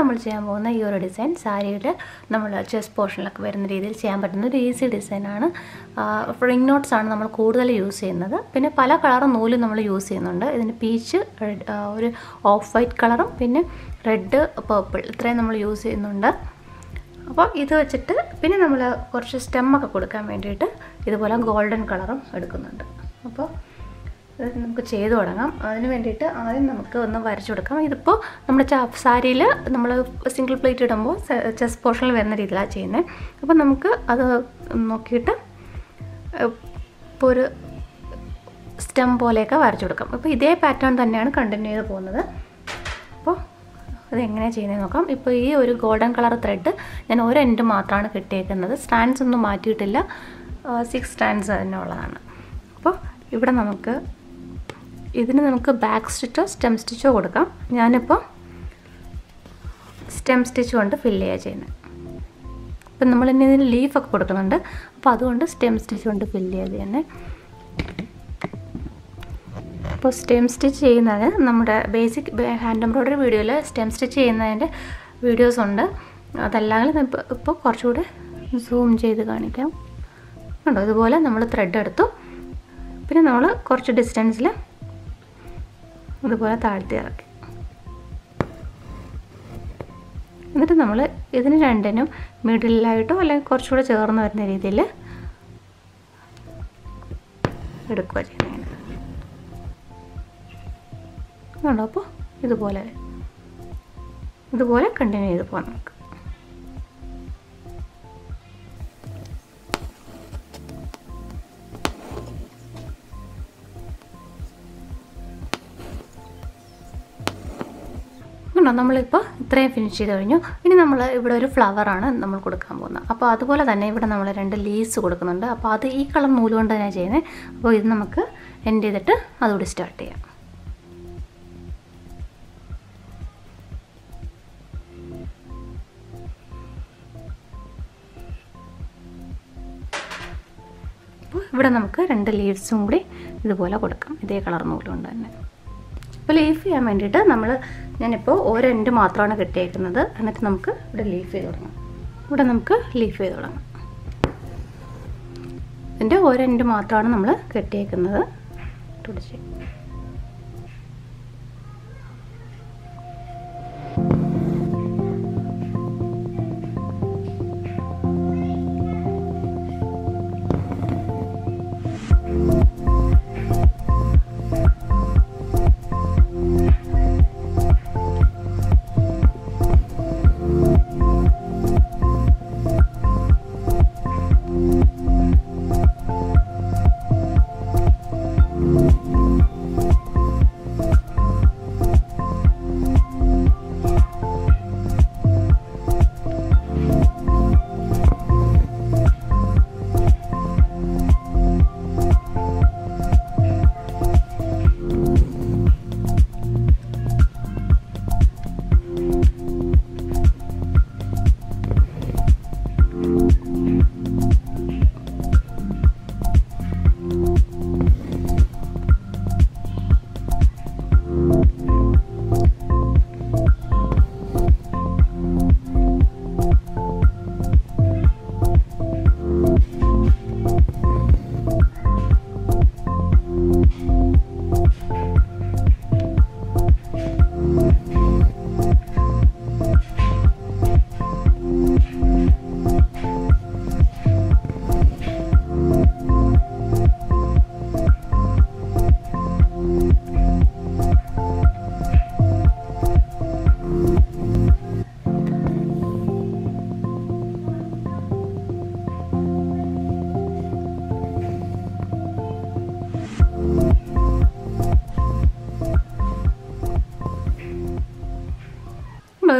നമ്മൾ ചെയ്യാൻ പോകുന്ന ഈ ഒരു ഡിസൈൻ സാരിയിൽ നമ്മൾ ചെസ്റ്റ് പോർഷനിലൊക്കെ വരുന്ന രീതിയിൽ ചെയ്യാൻ പറ്റുന്ന ഒരു ഈസി ഡിസൈനാണ്. റിംഗ് നോട്ട്സ് ആണ് നമ്മൾ കൂടുതൽ യൂസ് ചെയ്യുന്നത്. പിന്നെ പല കളറും നൂലും നമ്മൾ യൂസ് ചെയ്യുന്നുണ്ട്. ഇതിന് പീച്ച്, ഒരു ഓഫ് വൈറ്റ് കളറും പിന്നെ റെഡ്, പേർപ്പിൾ ഇത്രയും നമ്മൾ യൂസ് ചെയ്യുന്നുണ്ട്. അപ്പോൾ ഇത് വെച്ചിട്ട് പിന്നെ നമ്മൾ കുറച്ച് സ്റ്റെമ്മൊക്കെ കൊടുക്കാൻ വേണ്ടിയിട്ട് ഇതുപോലെ ഗോൾഡൻ കളറും എടുക്കുന്നുണ്ട്. അപ്പോൾ ഇത് നമുക്ക് ചെയ്തു തുടങ്ങാം. അതിന് വേണ്ടിയിട്ട് ആദ്യം നമുക്ക് ഒന്ന് വരച്ചു കൊടുക്കാം. ഇതിപ്പോൾ നമ്മുടെ സാരിയിൽ നമ്മൾ സിംഗിൾ പ്ലേറ്റ് ഇടുമ്പോൾ ചെസ്റ്റ് പോർഷനിൽ വരുന്ന രീതിയിലാണ് ചെയ്യുന്നത്. അപ്പോൾ നമുക്ക് അത് നോക്കിയിട്ട് ഇപ്പോൾ ഒരു സ്റ്റെം പോലെയൊക്കെ വരച്ചു കൊടുക്കാം. അപ്പോൾ ഇതേ പാറ്റേൺ തന്നെയാണ് കണ്ടിന്യൂ ചെയ്ത് പോകുന്നത്. അപ്പോൾ അതെങ്ങനെയാണ് ചെയ്യുന്നത് നോക്കാം. ഇപ്പോൾ ഈ ഒരു ഗോൾഡൻ കളർ ത്രെഡ് ഞാൻ ഒരു എൻഡ് മാത്രമാണ് കിട്ടിയേക്കുന്നത്. സ്റ്റാൻഡ്സ് ഒന്നും മാറ്റിയിട്ടില്ല. 6 സ്റ്റാൻഡ്സ് തന്നെ ഉള്ളതാണ്. അപ്പോൾ ഇവിടെ ഇതിന് നമുക്ക് ബാക്ക് സ്റ്റിച്ചോ സ്റ്റെം സ്റ്റിച്ചോ കൊടുക്കാം. ഞാനിപ്പോൾ സ്റ്റെം സ്റ്റിച്ച് കൊണ്ട് ഫില്ല് ചെയ്യുക ചെയ്യുന്നത്. ഇപ്പം നമ്മൾ ഇനി ഇതിന് ലീഫൊക്കെ കൊടുക്കുന്നുണ്ട്. അപ്പോൾ അതുകൊണ്ട് സ്റ്റെം സ്റ്റിച്ച് കൊണ്ട് ഫില്ല് ചെയ്യുക ചെയ്യുന്നത്. അപ്പോൾ സ്റ്റെം സ്റ്റിച്ച് ചെയ്യുന്നതിന് നമ്മുടെ ബേസിക് ഹാൻഡ് എംബ്രോയ്ഡറി വീഡിയോയിൽ സ്റ്റെം സ്റ്റിച്ച് ചെയ്യുന്നതിൻ്റെ വീഡിയോസ് ഉണ്ട്. അതല്ലെങ്കിൽ ഇപ്പോൾ കുറച്ചുകൂടെ സൂം ചെയ്ത് കാണിക്കാം. കണ്ടോ, ഇതുപോലെ നമ്മൾ ത്രെഡ് എടുത്തു. പിന്നെ നമ്മൾ കുറച്ച് ഡിസ്റ്റൻസിൽ ഇതുപോലെ താഴ്ത്തി ഇറക്കി. എന്നിട്ട് നമ്മൾ ഇതിന് രണ്ടിനും മിഡിലായിട്ടോ അല്ലെങ്കിൽ കുറച്ചുകൂടെ ചേർന്ന് വരുന്ന രീതിയിൽ എടുക്കുക ചെയ്യുന്നത്. കണ്ടോ, അപ്പോൾ ഇതുപോലെ കണ്ടിന്യൂ ചെയ്ത് പോകാം നമുക്ക്. നമ്മളിപ്പോൾ ഇത്രയും ഫിനിഷ് ചെയ്ത് കഴിഞ്ഞു. ഇനി നമ്മൾ ഇവിടെ ഒരു ഫ്ലവറാണ് നമ്മൾ കൊടുക്കാൻ പോകുന്നത്. അപ്പോൾ അതുപോലെ തന്നെ ഇവിടെ നമ്മൾ 2 ലീവ്സ് കൊടുക്കുന്നുണ്ട്. അപ്പോൾ അത് ഈ കളർ നൂല് കൊണ്ട് തന്നെയാണ് ചെയ്യുന്നത്. അപ്പോൾ ഇത് നമുക്ക് എൻഡ് ചെയ്തിട്ട് അതുകൂടി സ്റ്റാർട്ട് ചെയ്യാം. അപ്പോൾ ഇവിടെ നമുക്ക് 2 ലീവ്സും കൂടി ഇതുപോലെ കൊടുക്കാം, ഇതേ കളർ നൂല് കൊണ്ട് തന്നെ. അപ്പോൾ ലീഫ് ചെയ്യാൻ വേണ്ടിയിട്ട് ഞാനിപ്പോൾ ഒരു എൻഡ് മാത്രമാണ് കെട്ടിയേക്കുന്നത്. എന്നിട്ട് നമുക്ക് ഇവിടെ ലീഫ് ചെയ്ത് തുടങ്ങാം. ലീഫ് ചെയ്ത് തുടങ്ങാം. ഇതിൻ്റെ ഒരു എൻഡ് മാത്രമാണ് നമ്മൾ കെട്ടിയേക്കുന്നത്.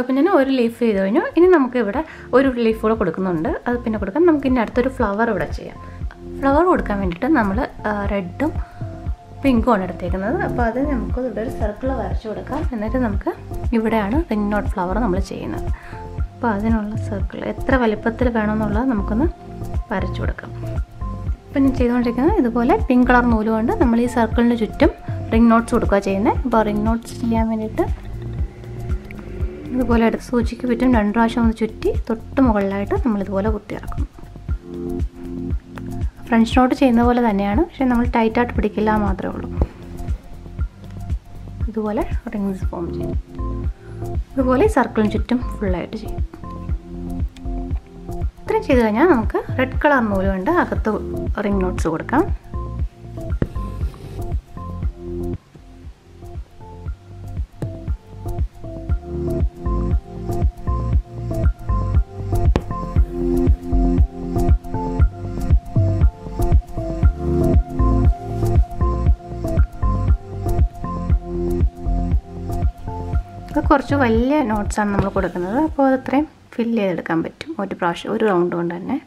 അപ്പോൾ ഞാൻ ഒരു ലീഫ് ചെയ്ത് കഴിഞ്ഞു. ഇനി നമുക്കിവിടെ ഒരു ലീഫ് കൂടെ കൊടുക്കുന്നുണ്ട്. അത് പിന്നെ കൊടുക്കാം. നമുക്ക് ഇനി അടുത്തൊരു ഫ്ലവർ ഇവിടെ ചെയ്യാം. ഫ്ലവർ കൊടുക്കാൻ വേണ്ടിയിട്ട് നമ്മൾ റെഡും പിങ്കുമാണ് എടുത്തേക്കുന്നത്. അപ്പോൾ അത് നമുക്ക് ഇവിടെ ഒരു സർക്കിൾ വരച്ചു കൊടുക്കാം. എന്നിട്ട് നമുക്ക് ഇവിടെയാണ് റിംഗ് നോട്ട് ഫ്ലവർ നമ്മൾ ചെയ്യുന്നത്. അപ്പോൾ അതിനുള്ള സർക്കിൾ എത്ര വലിപ്പത്തിൽ വേണമെന്നുള്ളത് നമുക്കൊന്ന് വരച്ചു കൊടുക്കാം. അപ്പോൾ ഞാൻ ചെയ്തുകൊണ്ടിരിക്കുന്നത് ഇതുപോലെ പിങ്ക് കളർ നൂല് കൊണ്ട് നമ്മൾ ഈ സർക്കിളിന് ചുറ്റും റിംഗ് നോട്ട്സ് കൊടുക്കുക ചെയ്യുന്നത്. അപ്പോൾ റിംഗ് നോട്ട്സ് ചെയ്യാൻ വേണ്ടിയിട്ട് ഇതുപോലെ എടുത്ത് സൂചിക്ക് ചുറ്റും 2 പ്രാവശ്യം ഒന്ന് ചുറ്റി തൊട്ട് മുകളിലായിട്ട് നമ്മളിതുപോലെ കുത്തിയിറക്കും. ഫ്രഞ്ച് നോട്ട് ചെയ്യുന്ന പോലെ തന്നെയാണ്, പക്ഷേ നമ്മൾ ടൈറ്റായിട്ട് പിടിക്കില്ല മാത്രമേ ഉള്ളൂ. ഇതുപോലെ റിങ്സ് ഫോം ചെയ്യും. ഇതുപോലെ സർക്കിളിന് ചുറ്റും ഫുള്ളായിട്ട് ചെയ്യും. ഇത്രയും ചെയ്ത് കഴിഞ്ഞാൽ നമുക്ക് റെഡ് കളർ നൂല് കൊണ്ട് അകത്ത് റിംഗ് നോട്ട്സ് കൊടുക്കാം. കുറച്ച് വലിയ നോട്ട്സാണ് നമ്മൾ കൊടുക്കുന്നത്, അപ്പോൾ അത് അത്രയും ഫില്ല് ചെയ്തെടുക്കാൻ പറ്റും ഒരു പ്രാവശ്യം, ഒരു റൗണ്ട് കൊണ്ട് തന്നെ.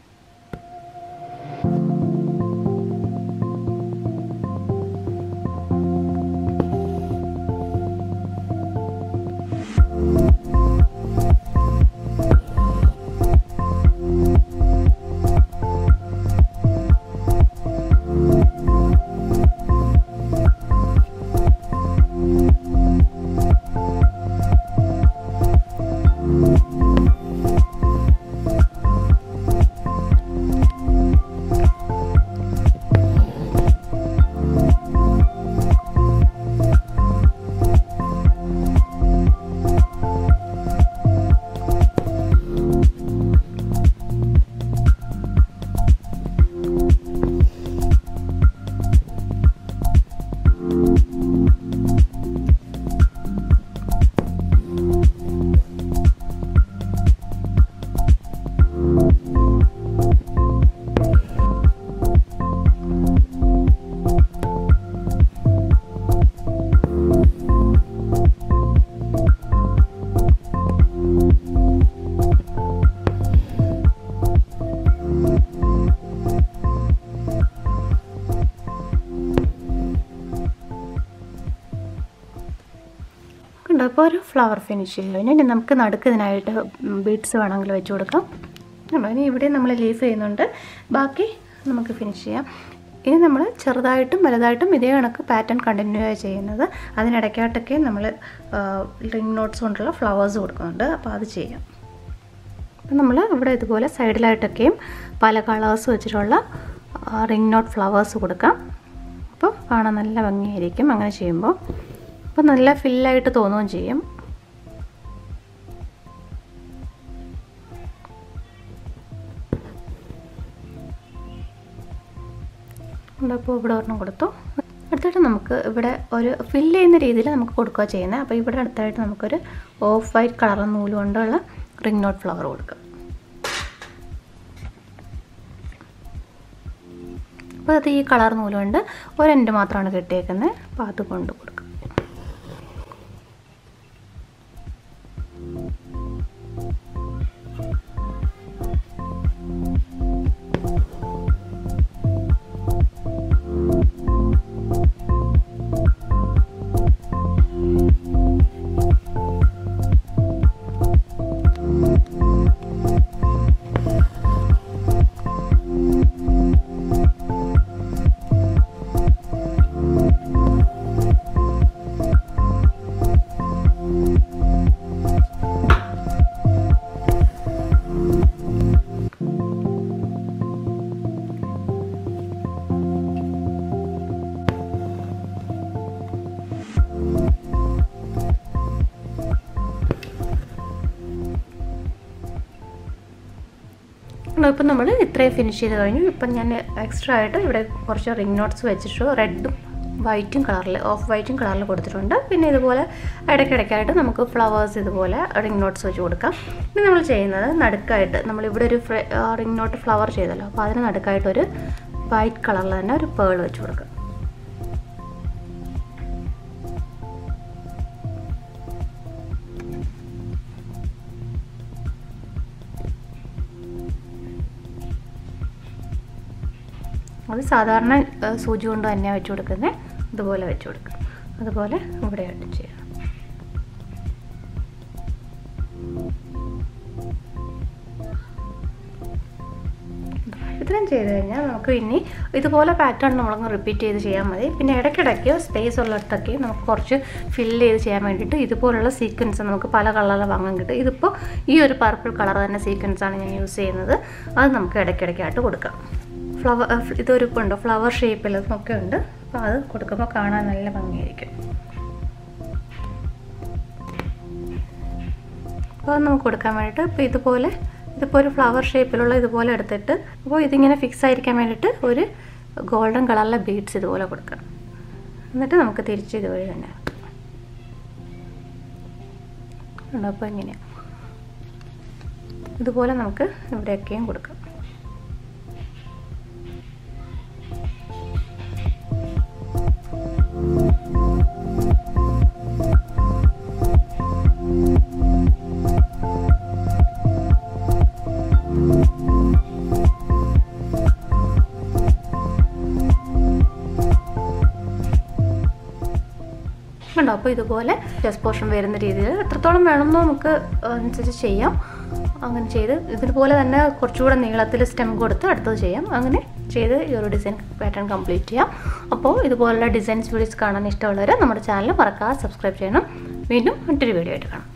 അപ്പോൾ ഒരു ഫ്ലവർ ഫിനിഷ് ചെയ്ത് കഴിഞ്ഞാൽ ഇനി നമുക്ക് നടുക്ക് ഇതിനായിട്ട് ബീഡ്സ് വേണമെങ്കിൽ വെച്ച് കൊടുക്കാം. ഇനി ഇവിടെ നമ്മൾ ലീഫ് ചെയ്യുന്നുണ്ട്, ബാക്കി നമുക്ക് ഫിനിഷ് ചെയ്യാം. ഇനി നമ്മൾ ചെറുതായിട്ടും വലുതായിട്ടും ഇതേ കണക്ക് പാറ്റേൺ കണ്ടിന്യൂ ആയി ചെയ്യുന്നത്. അതിനിടയ്ക്കായിട്ടൊക്കെ നമ്മൾ റിംഗ് നോട്ട്സ് കൊണ്ടുള്ള ഫ്ലവേഴ്സ് കൊടുക്കുന്നുണ്ട്, അപ്പോൾ അത് ചെയ്യാം. അപ്പം നമ്മൾ ഇവിടെ ഇതുപോലെ സൈഡിലായിട്ടൊക്കെയും പല കളേഴ്സ് വെച്ചിട്ടുള്ള റിംഗ് നോട്ട് ഫ്ലവേഴ്സ് കൊടുക്കാം. അപ്പോൾ കാണാൻ നല്ല ഭംഗിയായിരിക്കും അങ്ങനെ ചെയ്യുമ്പോൾ. അപ്പോൾ നല്ല ഫില്ലായിട്ട് തോന്നുകയും ചെയ്യും. അപ്പോൾ ഇവിടെ ഒരെണ്ണം കൊടുത്തു. അടുത്തായിട്ട് നമുക്ക് ഇവിടെ ഒരു ഫില്ല് ചെയ്യുന്ന രീതിയിൽ നമുക്ക് കൊടുക്കുക ചെയ്യുന്നത്. അപ്പോൾ ഇവിടെ അടുത്തായിട്ട് നമുക്കൊരു ഓഫ് വൈറ്റ് കളർ നൂല് കൊണ്ടുള്ള റിംഗ് നോട്ട് ഫ്ലവർ കൊടുക്കാം. അപ്പോൾ അത് ഈ കളർ നൂല് കൊണ്ട് ഒരു എൻഡ് മാത്രമാണ് കെട്ടിയേക്കുന്നത്, അപ്പോൾ അത് കൊണ്ട് കൊടുക്കാം. ഇപ്പം നമ്മൾ ഇത്രയും ഫിനിഷ് ചെയ്ത് കഴിഞ്ഞു. ഇപ്പം ഞാൻ എക്സ്ട്രാ ആയിട്ട് ഇവിടെ കുറച്ച് റിംഗ് നോട്ട്സ് വെച്ചിട്ട് റെഡും വൈറ്റും കളറിൽ ഓഫ് വൈറ്റും കളറിൽ കൊടുത്തിട്ടുണ്ട്. പിന്നെ ഇതുപോലെ ഇടയ്ക്കിടയ്ക്കായിട്ട് നമുക്ക് ഫ്ലവേഴ്സ് ഇതുപോലെ റിംഗ് നോട്ട്സ് വെച്ച് കൊടുക്കാം. ഇനി നമ്മൾ ചെയ്യുന്നത് നടുക്കായിട്ട് നമ്മളിവിടെ ഒരു റിംഗ് നോട്ട് ഫ്ലവർ ചെയ്തല്ലോ, അപ്പോൾ അതിന് നടുക്കായിട്ടൊരു വൈറ്റ് കളറിൽ തന്നെ ഒരു പേൾ വെച്ച് കൊടുക്കാം. അത് സാധാരണ സൂചി കൊണ്ട് തന്നെയാണ് വെച്ച് കൊടുക്കുന്നത്, ഇതുപോലെ വെച്ച് കൊടുക്കുക. അതുപോലെ ഇവിടെയായിട്ട് ചെയ്യണം. ഇത്രയും ചെയ്ത് കഴിഞ്ഞാൽ നമുക്ക് ഇനി ഇതുപോലെ പാറ്റേൺ നമ്മളങ്ങ് റിപ്പീറ്റ് ചെയ്ത് ചെയ്യാൻ മതി. പിന്നെ ഇടയ്ക്കിടയ്ക്ക് സ്പേസ് ഉള്ളിടത്തൊക്കെ നമുക്ക് കുറച്ച് ഫില്ല് ചെയ്ത് ചെയ്യാൻ വേണ്ടിയിട്ട് ഇതുപോലുള്ള സീക്വൻസ് നമുക്ക് പല കളറിൽ വാങ്ങാൻ കിട്ടും. ഇതിപ്പോൾ ഈ ഒരു പർപ്പിൾ കളർ തന്നെ സീക്വൻസാണ് ഞാൻ യൂസ് ചെയ്യുന്നത്. അത് നമുക്ക് ഇടയ്ക്കിടയ്ക്കായിട്ട് കൊടുക്കാം. ഇതൊരു ഉണ്ടോ ഫ്ലവർ ഷേപ്പിൽ ഒക്കെ ഉണ്ട്. അപ്പോൾ അത് കൊടുക്കുമ്പോൾ കാണാൻ നല്ല ഭംഗിയായിരിക്കും. അപ്പോൾ നമുക്ക് കൊടുക്കാൻ വേണ്ടിയിട്ട് ഇപ്പോൾ ഇതിപ്പോൾ ഒരു ഫ്ലവർ ഷേപ്പിലുള്ള ഇതുപോലെ എടുത്തിട്ട് അപ്പോൾ ഇതിങ്ങനെ ഫിക്സ് ആയിരിക്കാൻ വേണ്ടിയിട്ട് ഒരു ഗോൾഡൻ കളറിലെ ബീഡ്സ് ഇതുപോലെ കൊടുക്കാം. എന്നിട്ട് നമുക്ക് തിരിച്ച് ഇതുവഴി തന്നെ ഉണ്ടോ. അപ്പോൾ ഇങ്ങനെയാണ്. ഇതുപോലെ നമുക്ക് ഇവിടെയൊക്കെയും കൊടുക്കാം. ഉണ്ടോ. അപ്പോൾ ഇതുപോലെ ചെസ്റ്റ് പോർഷൻ വരുന്ന രീതിയിൽ എത്രത്തോളം വേണമെന്നോ നമുക്ക് അനുസരിച്ച് ചെയ്യാം. അങ്ങനെ ചെയ്ത് ഇതുപോലെ തന്നെ കുറച്ചുകൂടെ നീളത്തിൽ സ്റ്റെം കൊടുത്ത് അടുത്തത് ചെയ്യാം. അങ്ങനെ ചെയ്ത് ഈ ഒരു ഡിസൈൻ പാറ്റേൺ കംപ്ലീറ്റ് ചെയ്യാം. അപ്പോൾ ഇതുപോലുള്ള ഡിസൈൻസ് വീഡിയോസ് കാണാൻ ഇഷ്ടമുള്ളവർ നമ്മുടെ ചാനൽ മറക്കാതെ സബ്സ്ക്രൈബ് ചെയ്യണം. വീണ്ടും മറ്റൊരു വീഡിയോ ആയിട്ട് കാണാം.